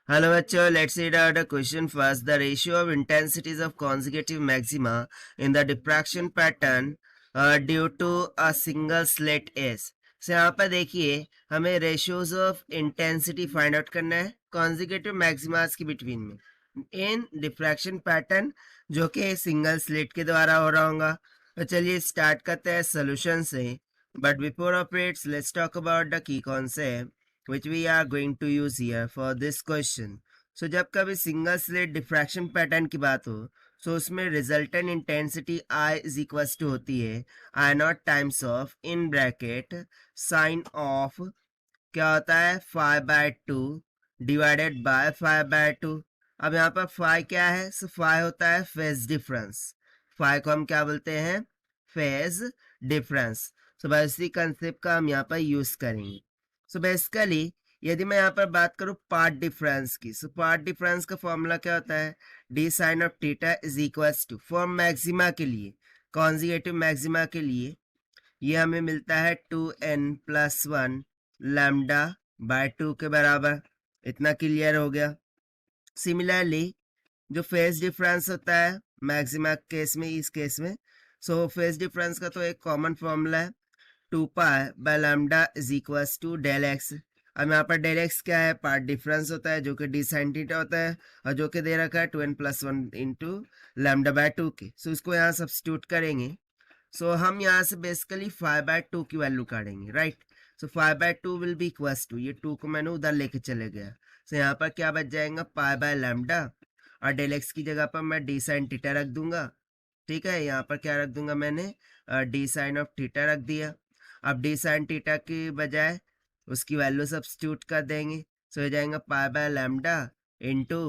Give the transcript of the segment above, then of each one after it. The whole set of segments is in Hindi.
Hello bachcho, let's read out the question first. The ratio of intensities of consecutive maxima in the diffraction pattern due to a single slit is. So यहाँ पर देखिए हमें ratios of intensity find out करना है consecutive maximas के between में in diffraction pattern जो कि single slit के द्वारा हो रहा होगा. तो चलिए start करते हैं solution से. But before operates, let's talk about the key concept which we are going to use here for this question. So जब कभी सिंगल स्लिट डिफ्रैक्शन पैटर्न की बात हो so उसमें resultant intensity I is equals to होती है I naught times of in bracket sine of क्या होता है 5/2 डिवाइडेड बाय 5/2. अब यहाँ पर फाई क्या है so फाई होता है फेज डिफरेंस. फाई को हम क्या बोलते हैं फेज डिफरेंस. सो बस इसी कंसेप्ट का हम यहाँ पर यूज करेंगे. सो बेसिकली यदि मैं यहाँ पर बात करूँ पार्ट डिफरेंस की सो पार्ट डिफरेंस का फॉर्मूला क्या होता है d sine of theta is equals to for maxima के लिए कॉन्जुगेटिव मैक्सिमा के लिए ये हमें मिलता है 2n+1 लैम्डा बाय 2 के बराबर. इतना क्लियर हो गया. सिमिलरली जो फेज डिफरेंस होता है मैक्सिमा केस में इस केस में सो फेज डिफरेंस का तो एक कॉमन फॉर्मूला है 2 pi by lambda is equals to del x. अब यहाँ पर डेल एक्स क्या है पार्ट डिफरेंस होता है जो कि डी साइन थीटा होता है और जो कि दे रखा है 2n+1 इंटू लैम्डा बाय 2 के. सो इसको यहाँ सब्स्टिट्यूट करेंगे. सो हम यहाँ से बेसिकली 5/2 की वैल्यू काटेंगे right. So 5/2 will be equals to ये 2 को मैंने उधर लेके चले गया. सो यहाँ पर क्या बच जाएगा पाई बाय लैम्डा और डेल एक्स की जगह पर मैं डी साइन थीटा रख दूंगा. ठीक है यहाँ पर क्या रख दूंगा मैंने डी साइन ऑफ थीटा रख दिया. अब डी साइन थीटा की बजाय उसकी वैल्यू सब्स्टिट्यूट कर देंगे. सो हो जाएगा पाई बाय लैम्डा इंटू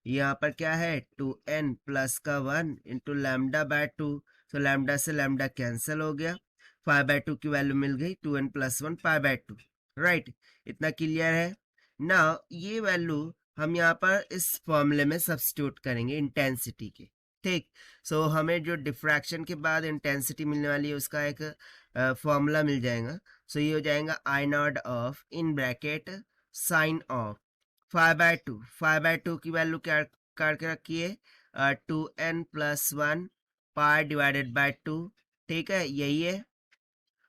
यहाँ पर क्या है 2n+1 into lambda by 2. So lambda से लैम्डा कैंसिल हो गया 5/2 की वैल्यू मिल गई 2n+1 पाई/2 राइट. इतना क्लियर है. नाउ ये वैल्यू हम यहाँ पर इस फॉर्मूले में सब्स्टिट्यूट करेंगे इंटेंसिटी के. ठीक. सो हमें जो डिफ्रैक्शन के बाद इंटेंसिटी मिलने वाली है उसका एक फॉर्मूला मिल जाएगा. सो ये हो जाएगा I naught of in bracket sine of 5/2 की वैल्यू क्या काट के रखिए 2n+1 पाई डिवाइडेड बाय 2. ठीक है यही है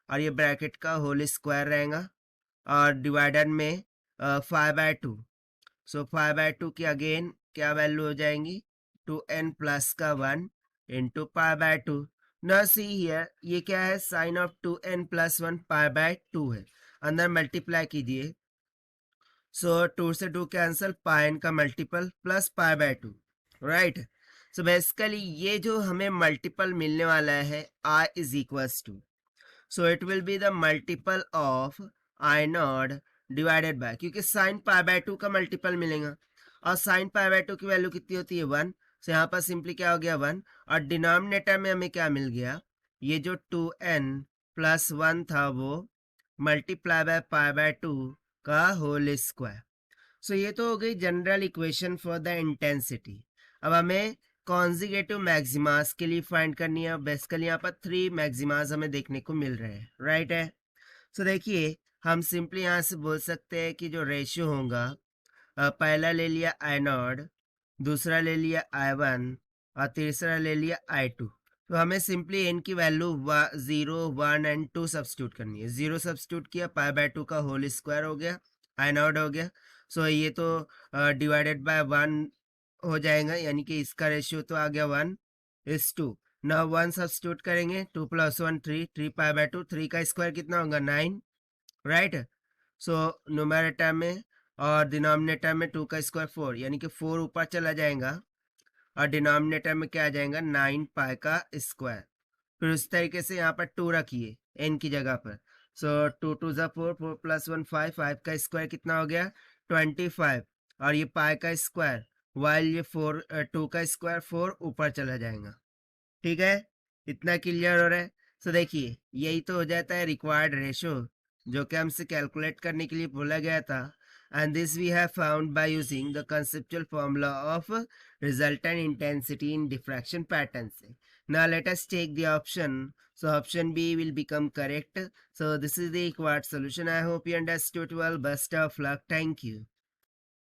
और ये ब्रैकेट का होल स्क्वायर रहेगा और डिवाइडर में 5/2. सो 5/2 की अगेन क्या वैल्यू हो जाएंगी 2n प्लस का 1 इंटू पाई/2. ना सी हियर ये क्या है साइन ऑफ 2n+1 पाई/2 है. अंदर मल्टीप्लाई कीजिए. सो 2 से 2 कैंसिल पाई n का multiple plus pi right. So basically ये जो हमें मल्टीपल मिलने वाला है i is equals to so it will be the multiple of I naught divided by क्योंकि साइन पाई/2 का मल्टीपल मिलेगा और साइन पाई/2 की वैल्यू कितनी होती है 1. सो यहाँ पर सिंपली क्या हो गया 1 और डिनोमिनेटर में हमें क्या मिल गया ये जो 2n+1 था वो मल्टीप्लाई बाय पाई/2 का होल स्क्वायर. सो ये तो हो गई general equation for the intensity. अब हमें कॉन्जुगेटिव मैक्सिमास के लिए फाइंड करनी है. बेसिकली यहाँ पर 3 मैक्सिमास हमें देखने को मिल रहे हैं राइट है. सो देखिए हम सिंपली यहाँ से बोल सकते हैं कि जो रेशियो होगा पहला ले लिया I0 दूसरा ले लिया I1 और तीसरा ले लिया I2. तो हमें सिंपली n की वैल्यू 0 1 एंड 2 सब्स्टिट्यूट करनी है. 0 सब्स्टिट्यूट किया पाई/2 का होल स्क्वायर हो गया I0 हो गया. सो ये तो डिवाइडेड बाय 1 हो जाएगा यानी कि इसका रेशियो तो आ गया 1:2. ना 1 सब्स्टिट्यूट करेंगे 2 + 1 3 3 पाई/2 3 का स्क्वायर कितना होगा 9 राइट. सो न्यूमरेटर में और डिनोमिनेटर में 2 का स्क्वायर 4 यानी कि 4 ऊपर चला जाएगा और डिनोमिनेटर में क्या आ जाएगा 9 पाई का स्क्वायर. फिर उस तरीके से यहाँ पर 2 रखिए n की जगह पर. सो 2 2 ज़ा 4 4 + 1 5 5 का स्क्वायर कितना हो गया 25 और ये पाई का स्क्वायर वाइल ये 2 का स्क्वायर 4 ऊपर चला जाएगा. ठीक है इतना क्लियर हो रहा है. सो देखिए यही तो हो जाता है रिक्वायर्ड रेशो जो कि हमसे कैलकुलेट करने के लिए बोला गया था. And this we have found by using the conceptual formula of resultant intensity in diffraction patterns. Now let us take the option. So option B will become correct. So this is the required solution. I hope you understood well. Best of luck. Thank you.